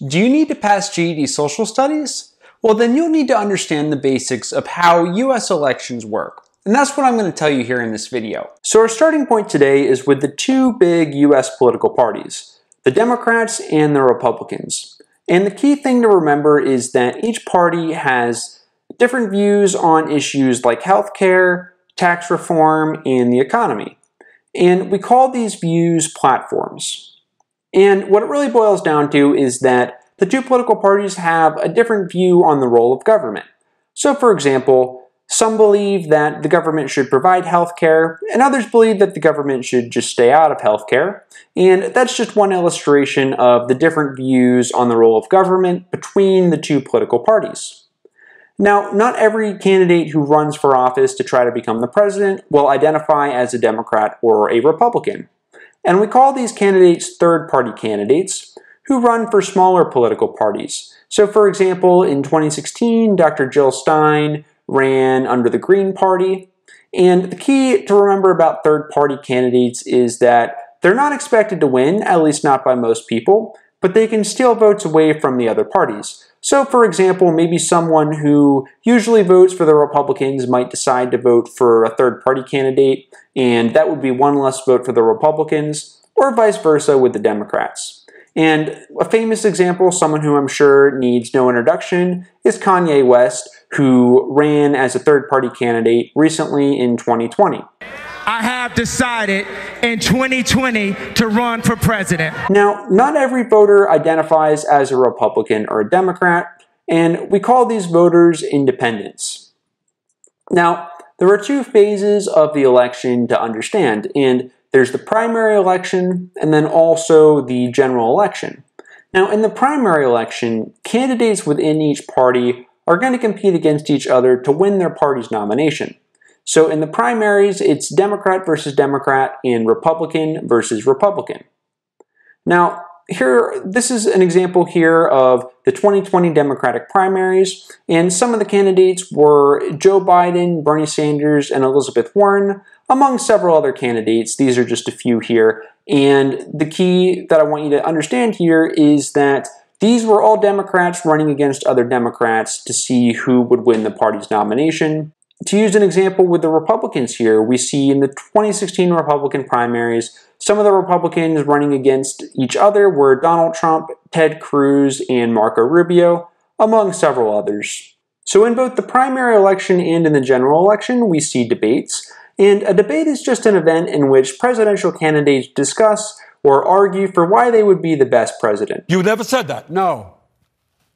Do you need to pass GED Social Studies? Well, then you'll need to understand the basics of how US elections work. And that's what I'm going to tell you here in this video. So our starting point today is with the two big US political parties, the Democrats and the Republicans. And the key thing to remember is that each party has different views on issues like healthcare, tax reform, and the economy. And we call these views platforms. And what it really boils down to is that the two political parties have a different view on the role of government. So for example, some believe that the government should provide health care, and others believe that the government should just stay out of health care. And that's just one illustration of the different views on the role of government between the two political parties. Now, not every candidate who runs for office to try to become the president will identify as a Democrat or a Republican. And we call these candidates third-party candidates who run for smaller political parties. So for example, in 2016, Dr. Jill Stein ran under the Green Party. And the key to remember about third-party candidates is that they're not expected to win, at least not by most people, but they can steal votes away from the other parties. So for example, maybe someone who usually votes for the Republicans might decide to vote for a third-party candidate, and that would be one less vote for the Republicans, or vice versa with the Democrats. And a famous example, someone who I'm sure needs no introduction, is Kanye West, who ran as a third-party candidate recently in 2020. I have decided in 2020 to run for president. Now, not every voter identifies as a Republican or a Democrat, and we call these voters independents. Now, there are two phases of the election to understand, and there's the primary election and then also the general election. Now, in the primary election, candidates within each party are going to compete against each other to win their party's nomination. So in the primaries, it's Democrat versus Democrat and Republican versus Republican. Now, here, this is an example here of the 2020 Democratic primaries, and some of the candidates were Joe Biden, Bernie Sanders, and Elizabeth Warren, among several other candidates. These are just a few here, and the key that I want you to understand here is that these were all Democrats running against other Democrats to see who would win the party's nomination. To use an example with the Republicans here, we see in the 2016 Republican primaries, some of the Republicans running against each other were Donald Trump, Ted Cruz, and Marco Rubio, among several others. So in both the primary election and in the general election, we see debates. And a debate is just an event in which presidential candidates discuss or argue for why they would be the best president. You never said that. No.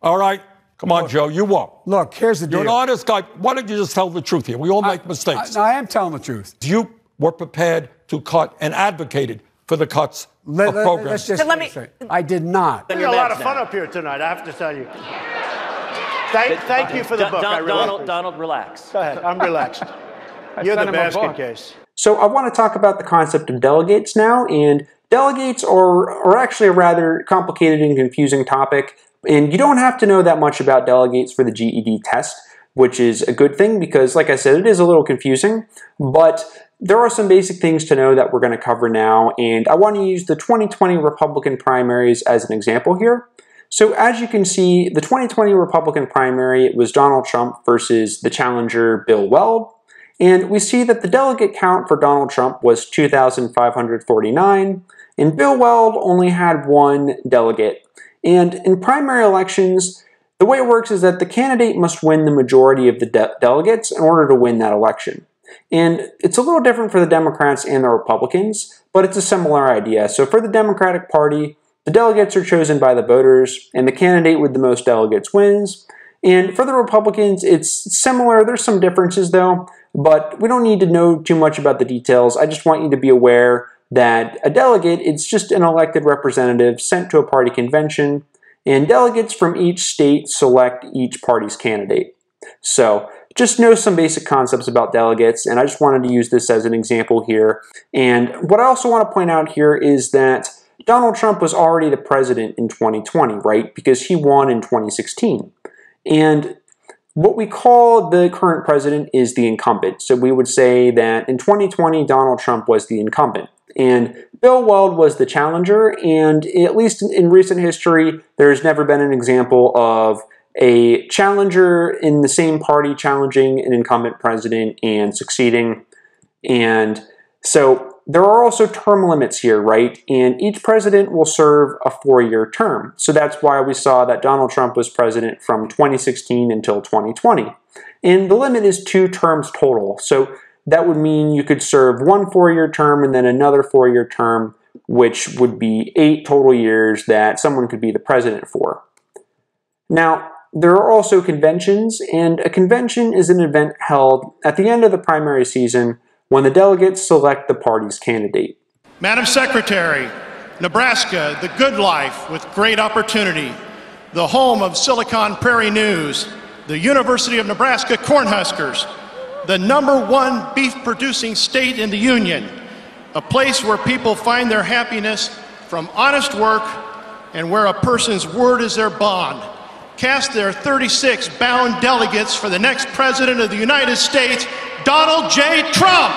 All right. Come on, Joe, you won't. Look, here's the deal. You're an honest guy. Why don't you just tell the truth here? We all make mistakes. I am telling the truth. You were prepared to cut and advocated for the cuts of programs. I did not. There's a lot of fun up here tonight, I have to tell you. Thank you for the book. Donald, relax. Go ahead, I'm relaxed. You're the basket case. So I want to talk about the concept of delegates now, and delegates are actually a rather complicated and confusing topic. And you don't have to know that much about delegates for the GED test, which is a good thing because, like I said, it is a little confusing. But there are some basic things to know that we're going to cover now, and I want to use the 2020 Republican primaries as an example here. So as you can see, the 2020 Republican primary was Donald Trump versus the challenger Bill Weld. And we see that the delegate count for Donald Trump was 2,549, and Bill Weld only had one delegate. And in primary elections, the way it works is that the candidate must win the majority of the delegates in order to win that election. And it's a little different for the Democrats and the Republicans, but it's a similar idea. So for the Democratic Party, the delegates are chosen by the voters, and the candidate with the most delegates wins. And for the Republicans, it's similar. There's some differences, though, but we don't need to know too much about the details. I just want you to be aware that a delegate, it's just an elected representative sent to a party convention, and delegates from each state select each party's candidate. So just know some basic concepts about delegates, and I just wanted to use this as an example here. And what I also want to point out here is that Donald Trump was already the president in 2020, right? Because he won in 2016. And what we call the current president is the incumbent. So we would say that in 2020, Donald Trump was the incumbent. And Bill Weld was the challenger, and at least in recent history, there's never been an example of a challenger in the same party challenging an incumbent president and succeeding. And so there are also term limits here, right? And each president will serve a 4-year term. So that's why we saw that Donald Trump was president from 2016 until 2020. And the limit is 2 terms total. So that would mean you could serve 1 4-year term and then another 4-year term, which would be 8 total years that someone could be the president for. Now, there are also conventions, and a convention is an event held at the end of the primary season when the delegates select the party's candidate. Madam Secretary, Nebraska, the good life with great opportunity, the home of Silicon Prairie News, the University of Nebraska Cornhuskers, the #1 beef-producing state in the Union, a place where people find their happiness from honest work and where a person's word is their bond. Cast their 36 bound delegates for the next President of the United States, Donald J. Trump.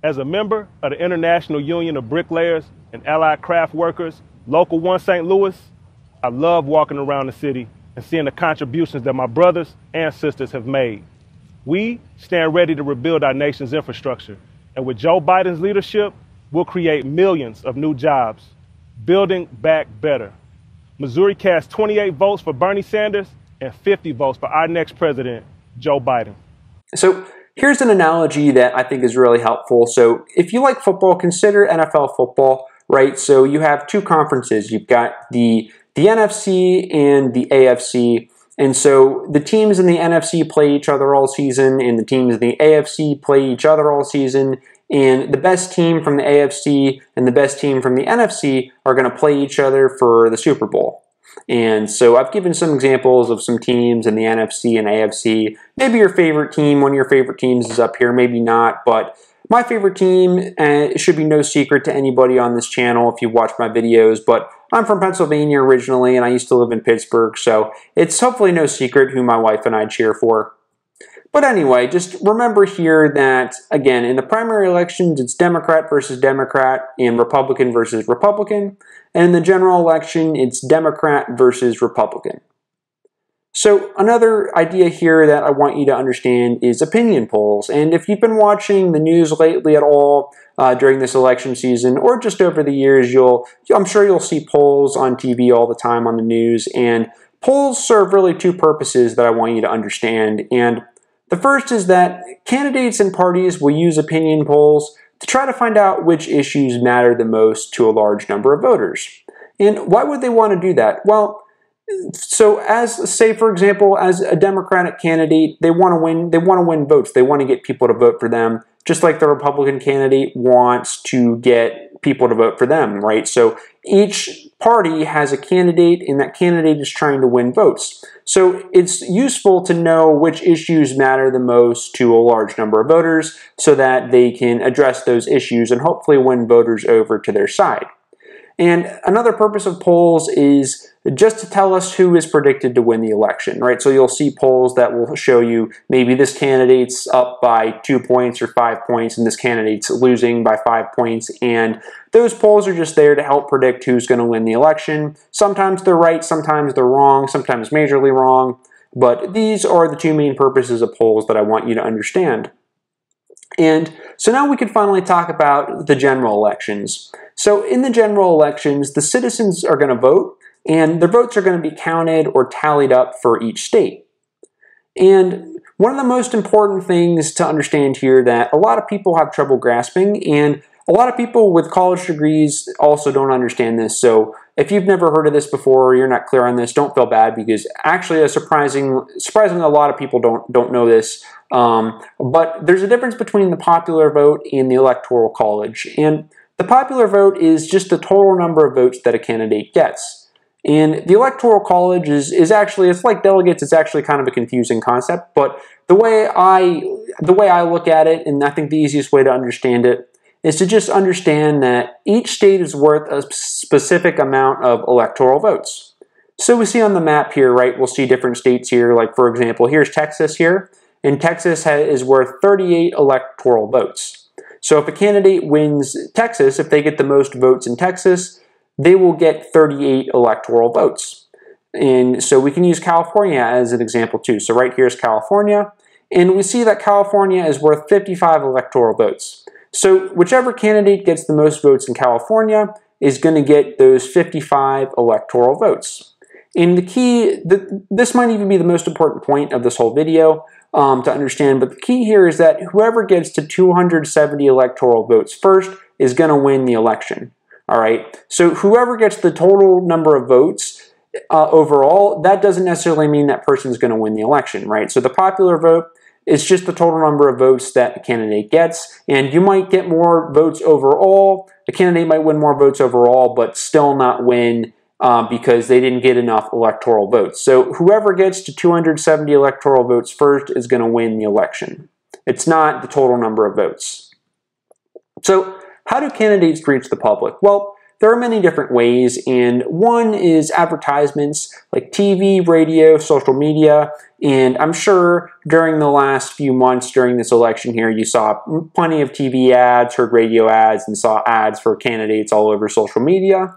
As a member of the International Union of Bricklayers and Allied Craft Workers, Local 1 St. Louis, I love walking around the city and seeing the contributions that my brothers and sisters have made. We stand ready to rebuild our nation's infrastructure, and with Joe Biden's leadership, we'll create millions of new jobs, building back better. Missouri cast 28 votes for Bernie Sanders and 50 votes for our next president, Joe Biden. So here's an analogy that I think is really helpful. So if you like football, consider NFL football, right? So you have 2 conferences. You've got the NFC and the AFC. And so the teams in the NFC play each other all season, and the teams in the AFC play each other all season. And the best team from the AFC and the best team from the NFC are going to play each other for the Super Bowl. And so I've given some examples of some teams in the NFC and AFC. Maybe your favorite team, one of your favorite teams is up here, maybe not. But my favorite team, it should be no secret to anybody on this channel if you watch my videos, but I'm from Pennsylvania originally, and I used to live in Pittsburgh, so it's hopefully no secret who my wife and I cheer for. But anyway, just remember here that, again, in the primary elections, it's Democrat versus Democrat and Republican versus Republican. And in the general election, it's Democrat versus Republican. So another idea here that I want you to understand is opinion polls. And if you've been watching the news lately at all during this election season or just over the years, I'm sure you'll see polls on TV all the time on the news. And polls serve really 2 purposes that I want you to understand. And the first is that candidates and parties will use opinion polls to try to find out which issues matter the most to a large number of voters. And why would they want to do that? Well, so say for example, as a Democratic candidate, they want to win votes. They want to get people to vote for them, just like the Republican candidate wants to get people to vote for them, right? So each party has a candidate, and that candidate is trying to win votes. So it's useful to know which issues matter the most to a large number of voters so that they can address those issues and hopefully win voters over to their side. And another purpose of polls is just to tell us who is predicted to win the election, right? So you'll see polls that will show you maybe this candidate's up by 2 points or 5 points and this candidate's losing by 5 points. And those polls are just there to help predict who's going to win the election. Sometimes they're right, sometimes they're wrong, sometimes majorly wrong. But these are the 2 main purposes of polls that I want you to understand. And so now we can finally talk about the general elections. So in the general elections, the citizens are going to vote, and their votes are going to be counted or tallied up for each state. And one of the most important things to understand here that a lot of people have trouble grasping, and a lot of people with college degrees also don't understand this. So if you've never heard of this before or you're not clear on this, don't feel bad, because actually surprisingly a lot of people don't know this. But there's a difference between the popular vote and the electoral college. And the popular vote is just the total number of votes that a candidate gets. And the electoral college is actually, it's like delegates, it's actually kind of a confusing concept, but the way I look at it, and I think the easiest way to understand it, is to just understand that each state is worth a specific amount of electoral votes. So we see on the map here, right, we'll see different states here, like for example, here's Texas here, and Texas is worth 38 electoral votes. So if a candidate wins Texas, if they get the most votes in Texas, they will get 38 electoral votes. And so we can use California as an example too. So right here is California, and we see that California is worth 55 electoral votes. So whichever candidate gets the most votes in California is going to get those 55 electoral votes. And the key, this might even be the most important point of this whole video to understand, but the key here is that whoever gets to 270 electoral votes first is going to win the election. All right, so whoever gets the total number of votes overall, that doesn't necessarily mean that person is going to win the election, right? So the popular vote is just the total number of votes that the candidate gets, and you might get more votes overall. The candidate might win more votes overall, but still not win because they didn't get enough electoral votes. So whoever gets to 270 electoral votes first is going to win the election. It's not the total number of votes. So how do candidates reach the public? Well, there are many different ways, and one is advertisements like TV, radio, social media, and I'm sure during the last few months during this election here, you saw plenty of TV ads, heard radio ads, and saw ads for candidates all over social media.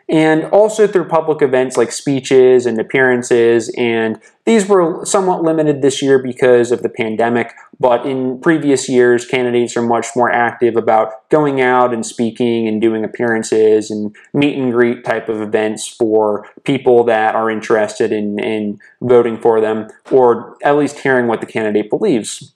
And also through public events like speeches and appearances, and these were somewhat limited this year because of the pandemic, but in previous years, candidates are much more active about going out and speaking and doing appearances and meet and greet type of events for people that are interested in voting for them, or at least hearing what the candidate believes.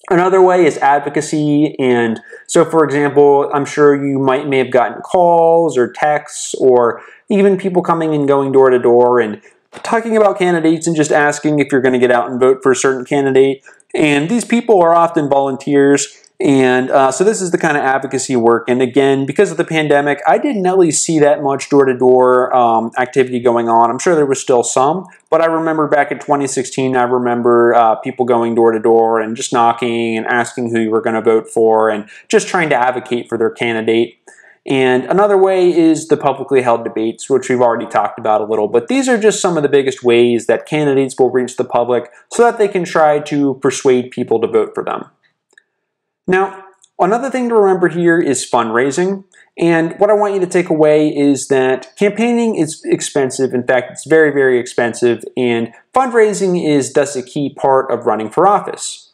Another way is advocacy, and so for example, I'm sure you may have gotten calls or texts or even people coming and going door to door and talking about candidates and just asking if you're going to get out and vote for a certain candidate. And these people are often volunteers, and so this is the kind of advocacy work. And again, because of the pandemic, I didn't at least see that much door-to-door activity going on. I'm sure there was still some, but I remember back in 2016, I remember people going door-to-door and just knocking and asking who you were going to vote for and just trying to advocate for their candidate. And another way is the publicly held debates, which we've already talked about a little, but these are just some of the biggest ways that candidates will reach the public so that they can try to persuade people to vote for them. Now, another thing to remember here is fundraising, and what I want you to take away is that campaigning is expensive. In fact, it's very, very expensive, and fundraising is thus a key part of running for office.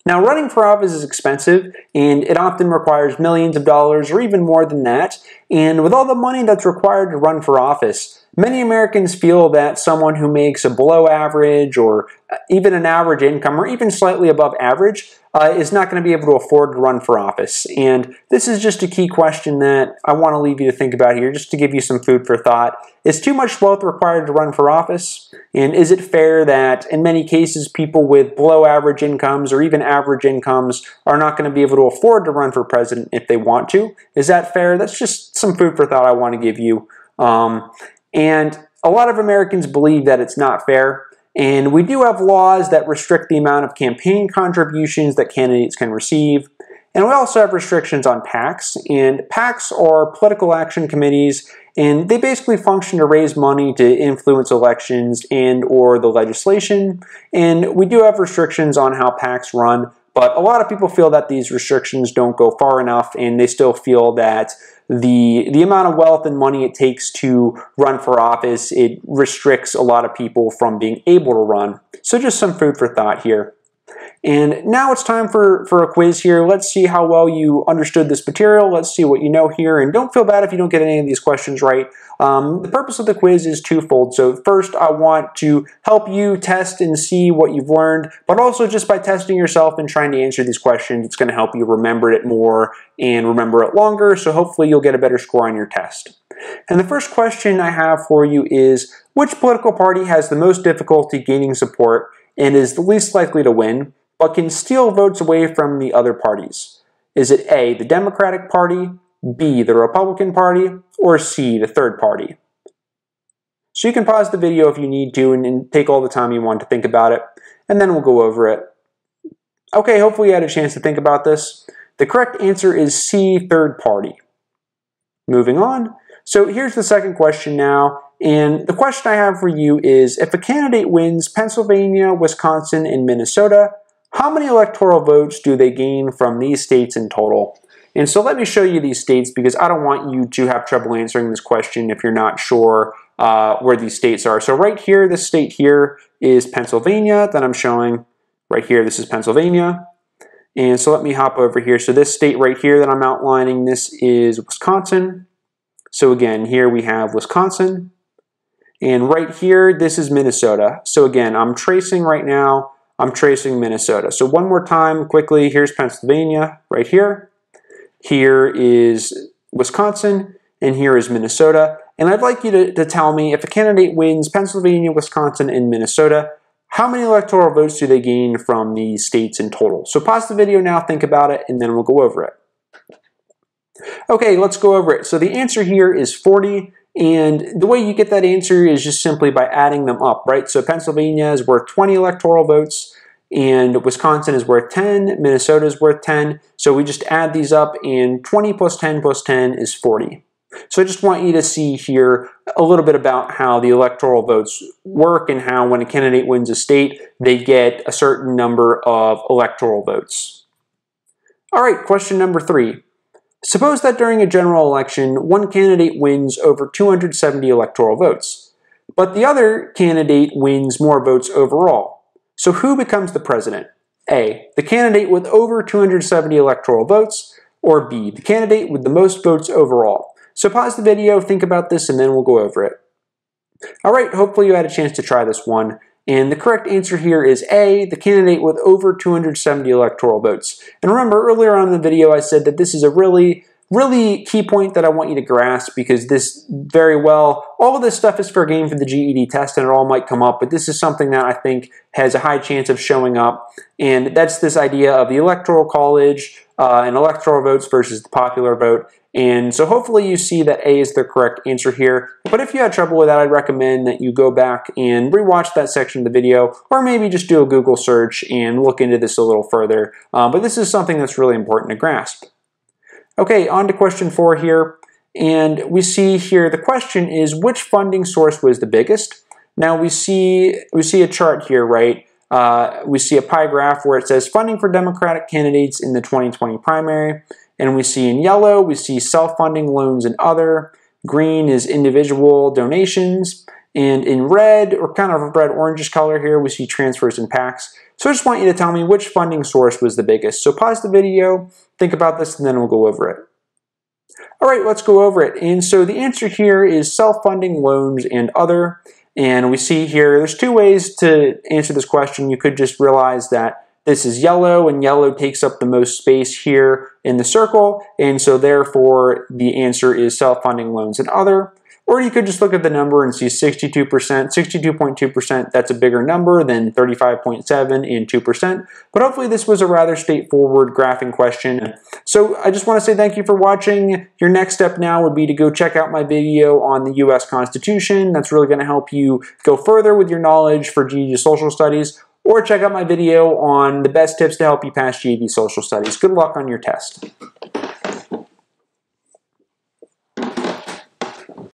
Now, running for office is expensive, and it often requires millions of dollars or even more than that, and with all the money that's required to run for office, many Americans feel that someone who makes a below average or even an average income or even slightly above average is not going to be able to afford to run for office. And this is just a key question that I want to leave you to think about here, just to give you some food for thought. Is too much wealth required to run for office? And is it fair that in many cases people with below average incomes or even average incomes are not going to be able to afford to run for president if they want to? Is that fair? That's just some food for thought I want to give you. And a lot of Americans believe that it's not fair. And we do have laws that restrict the amount of campaign contributions that candidates can receive. And we also have restrictions on PACs. And PACs are political action committees, and they basically function to raise money to influence elections and or the legislation. And we do have restrictions on how PACs run, but a lot of people feel that these restrictions don't go far enough, and they still feel that the amount of wealth and money it takes to run for office, it restricts a lot of people from being able to run. So just some food for thought here. And now it's time for a quiz here. Let's see how well you understood this material. Let's see what you know here. And don't feel bad if you don't get any of these questions right. The purpose of the quiz is twofold. So first, I want to help you test and see what you've learned, but also just by testing yourself and trying to answer these questions, it's going to help you remember it more and remember it longer. So hopefully you'll get a better score on your test. And the first question I have for you is, which political party has the most difficulty gaining support and is the least likely to win, but can steal votes away from the other parties? Is it A, the Democratic Party, B, the Republican Party, or C, the third party? So you can pause the video if you need to and take all the time you want to think about it, and then we'll go over it. Okay, hopefully you had a chance to think about this. The correct answer is C, third party. Moving on. So here's the second question now, and the question I have for you is, if a candidate wins Pennsylvania, Wisconsin, and Minnesota, how many electoral votes do they gain from these states in total? And so let me show you these states because I don't want you to have trouble answering this question if you're not sure where these states are. So right here, this state here is Pennsylvania that I'm showing. Right here, this is Pennsylvania. And so let me hop over here. So this state right here that I'm outlining, this is Wisconsin. So again, here we have Wisconsin. And right here, this is Minnesota. So again, I'm tracing right now, I'm tracing Minnesota. So one more time, quickly, here's Pennsylvania right here. Here is Wisconsin, and here is Minnesota. And I'd like you to tell me, if a candidate wins Pennsylvania, Wisconsin, and Minnesota, how many electoral votes do they gain from these states in total? So pause the video now, think about it, and then we'll go over it. Okay, let's go over it. So the answer here is 40, and the way you get that answer is just simply by adding them up, right? So Pennsylvania is worth 20 electoral votes, and Wisconsin is worth 10, Minnesota is worth 10. So we just add these up, and 20 plus 10 plus 10 is 40. So I just want you to see here a little bit about how the electoral votes work and how when a candidate wins a state, they get a certain number of electoral votes. All right, question number 3. Suppose that during a general election, one candidate wins over 270 electoral votes, but the other candidate wins more votes overall. So who becomes the president? A, the candidate with over 270 electoral votes, or B, the candidate with the most votes overall. So pause the video, think about this, and then we'll go over it. All right, hopefully you had a chance to try this one. And the correct answer here is A, the candidate with over 270 electoral votes. And remember, earlier on in the video, I said that this is a really key point that I want you to grasp because this very well, all of this stuff is for a game for the GED test and it all might come up, but this is something that I think has a high chance of showing up. And that's this idea of the electoral college and electoral votes versus the popular vote. And so hopefully you see that A is the correct answer here. But if you had trouble with that, I'd recommend that you go back and rewatch that section of the video, or maybe just do a Google search and look into this a little further. But this is something that's really important to grasp. Okay, on to question 4 here. And we see here the question is, which funding source was the biggest? Now we see a chart here, right? We see a pie graph where it says funding for Democratic candidates in the 2020 primary. And we see in yellow, we see self-funding loans and other. Green is individual donations. And in red, or kind of a red-orangish color here, we see transfers and PACs. So I just want you to tell me which funding source was the biggest. So pause the video, think about this, and then we'll go over it. All right, let's go over it. And so the answer here is self-funding loans and other. And we see here, there's 2 ways to answer this question. You could just realize that this is yellow, and yellow takes up the most space here in the circle, and so therefore the answer is self-funding loans and other. Or you could just look at the number and see 62%, 62.2%, that's a bigger number than 35.7 and 2%. But hopefully this was a rather straightforward graphing question. So I just want to say thank you for watching. Your next step now would be to go check out my video on the US Constitution. That's really going to help you go further with your knowledge for GED Social Studies. Or check out my video on the best tips to help you pass GED Social Studies. Good luck on your test.